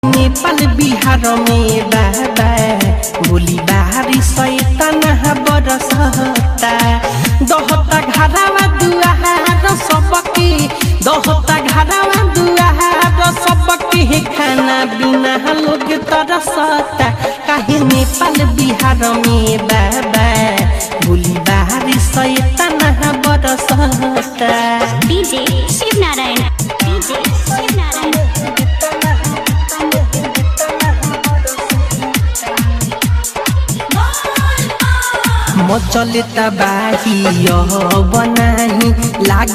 नेपाल बिहार में बाबा बोली बारी सैतान बरसता दहता घरावा दुआर सबके दहता घरावा दुआर सबके खाना बिना लोग तरसता काहे नेपाल बिहार में बाबा बोली बारी सैतान बरसता। डीजे शिव नारायण मचले तबाही बनाही लाग